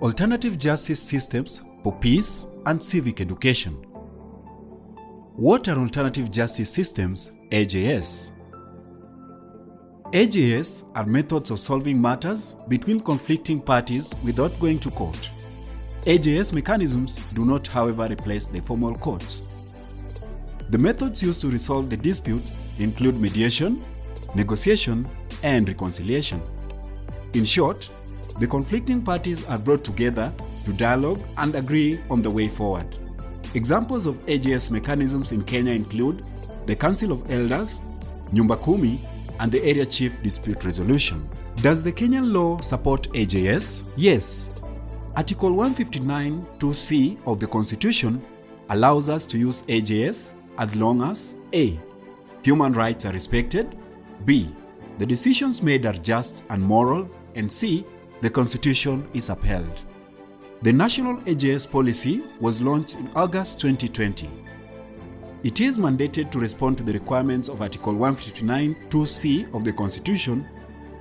Alternative justice systems for peace and civic education. What are alternative justice systems, AJS? AJS are methods of solving matters between conflicting parties without going to court. AJS mechanisms do not, however, replace the formal courts. The methods used to resolve the dispute include mediation, negotiation, and reconciliation. In short, the conflicting parties are brought together to dialogue and agree on the way forward. Examples of AJS mechanisms in Kenya include the Council of Elders, Nyumba Kumi, and the Area Chief Dispute Resolution. Does the Kenyan law support AJS? Yes. Article 159 2C of the Constitution allows us to use AJS as long as A. Human rights are respected, B. The decisions made are just and moral, and C. The Constitution is upheld. The National AJS policy was launched in August 2020. It is mandated to respond to the requirements of Article 159 2C of the Constitution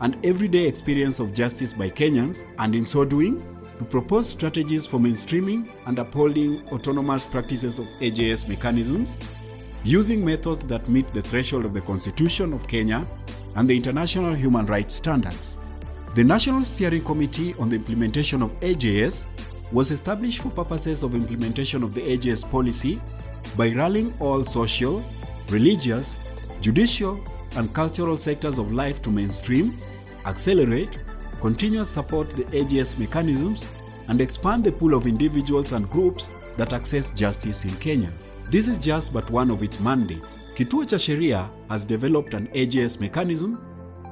and everyday experience of justice by Kenyans, and in so doing, to propose strategies for mainstreaming and upholding autonomous practices of AJS mechanisms, using methods that meet the threshold of the Constitution of Kenya and the international human rights standards. The National Steering Committee on the Implementation of AJS was established for purposes of implementation of the AJS policy by rallying all social, religious, judicial, and cultural sectors of life to mainstream, accelerate, continuous support the AJS mechanisms, and expand the pool of individuals and groups that access justice in Kenya. This is just but one of its mandates. Kituo cha Sheria has developed an AJS mechanism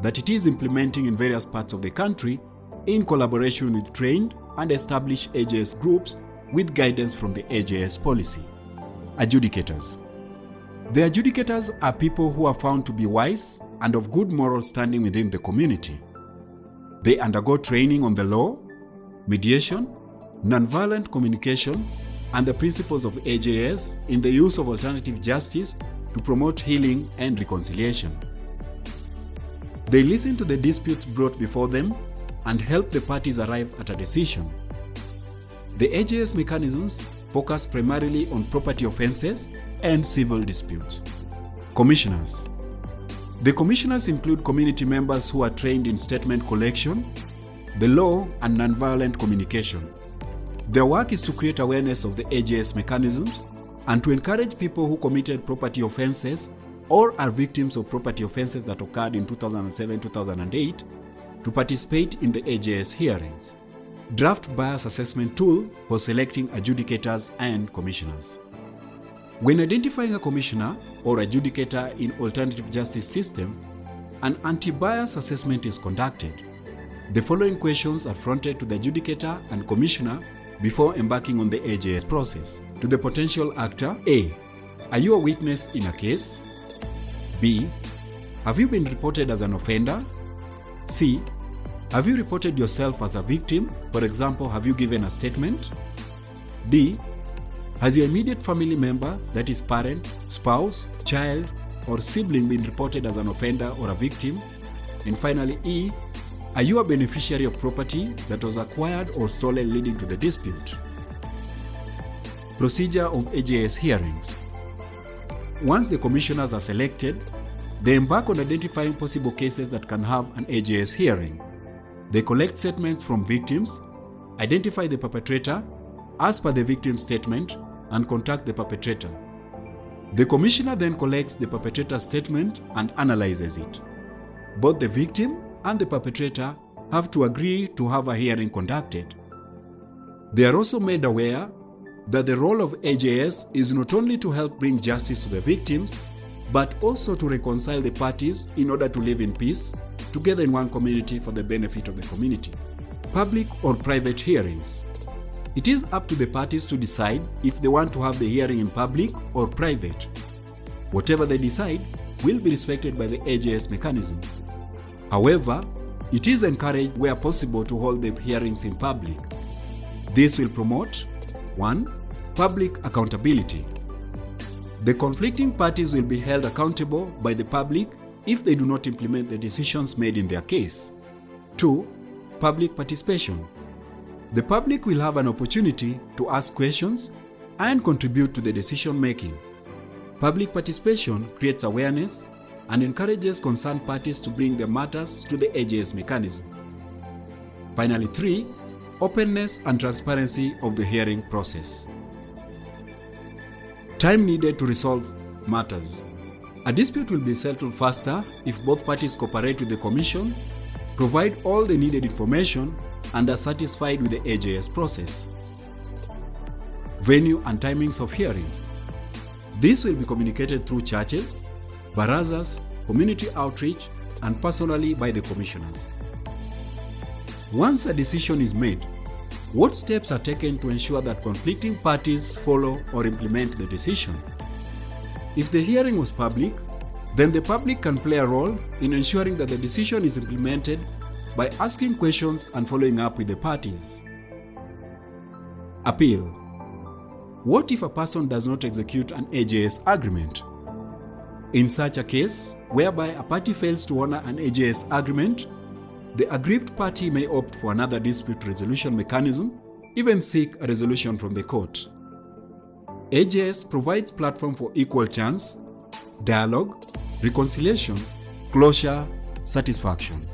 that it is implementing in various parts of the country in collaboration with trained and established AJS groups with guidance from the AJS policy. Adjudicators. The adjudicators are people who are found to be wise and of good moral standing within the community. They undergo training on the law, mediation, nonviolent communication, and the principles of AJS in the use of alternative justice to promote healing and reconciliation. They listen to the disputes brought before them and help the parties arrive at a decision. The AJS mechanisms focus primarily on property offenses and civil disputes. Commissioners. The commissioners include community members who are trained in statement collection, the law, and nonviolent communication. Their work is to create awareness of the AJS mechanisms and to encourage people who committed property offenses or are victims of property offenses that occurred in 2007-2008 to participate in the AJS hearings. Draft bias assessment tool for selecting adjudicators and commissioners. When identifying a commissioner or adjudicator in alternative justice system, an anti-bias assessment is conducted. The following questions are fronted to the adjudicator and commissioner before embarking on the AJS process. To the potential actor, A. Are you a witness in a case? B. Have you been reported as an offender? C. Have you reported yourself as a victim? For example, have you given a statement? D. Has your immediate family member, that is parent, spouse, child, or sibling, been reported as an offender or a victim? And finally, E. Are you a beneficiary of property that was acquired or stolen leading to the dispute? Procedure of AJS hearings. Once the commissioners are selected, they embark on identifying possible cases that can have an AJS hearing. They collect statements from victims, identify the perpetrator, as per the victim's statement, and contact the perpetrator. The commissioner then collects the perpetrator's statement and analyzes it. Both the victim and the perpetrator have to agree to have a hearing conducted. They are also made aware that the role of AJS is not only to help bring justice to the victims, but also to reconcile the parties in order to live in peace together in one community for the benefit of the community. Public or private hearings. It is up to the parties to decide if they want to have the hearing in public or private. Whatever they decide will be respected by the AJS mechanism. However, it is encouraged where possible to hold the hearings in public. This will promote 1. Public accountability. The conflicting parties will be held accountable by the public if they do not implement the decisions made in their case. 2. Public participation. The public will have an opportunity to ask questions and contribute to the decision making. Public participation creates awareness and encourages concerned parties to bring their matters to the AJS mechanism. Finally, 3. Openness and transparency of the hearing process. Time needed to resolve matters. A dispute will be settled faster if both parties cooperate with the Commission, provide all the needed information, and are satisfied with the AJS process. Venue and timings of hearings. This will be communicated through churches, barazas, community outreach, and personally by the commissioners. Once a decision is made, what steps are taken to ensure that conflicting parties follow or implement the decision? If the hearing was public, then the public can play a role in ensuring that the decision is implemented by asking questions and following up with the parties. Appeal. What if a person does not execute an AJS agreement? In such a case, whereby a party fails to honor an AJS agreement, the aggrieved party may opt for another dispute resolution mechanism, even seek a resolution from the court. AJS provides platform for equal chance, dialogue, reconciliation, closure, satisfaction.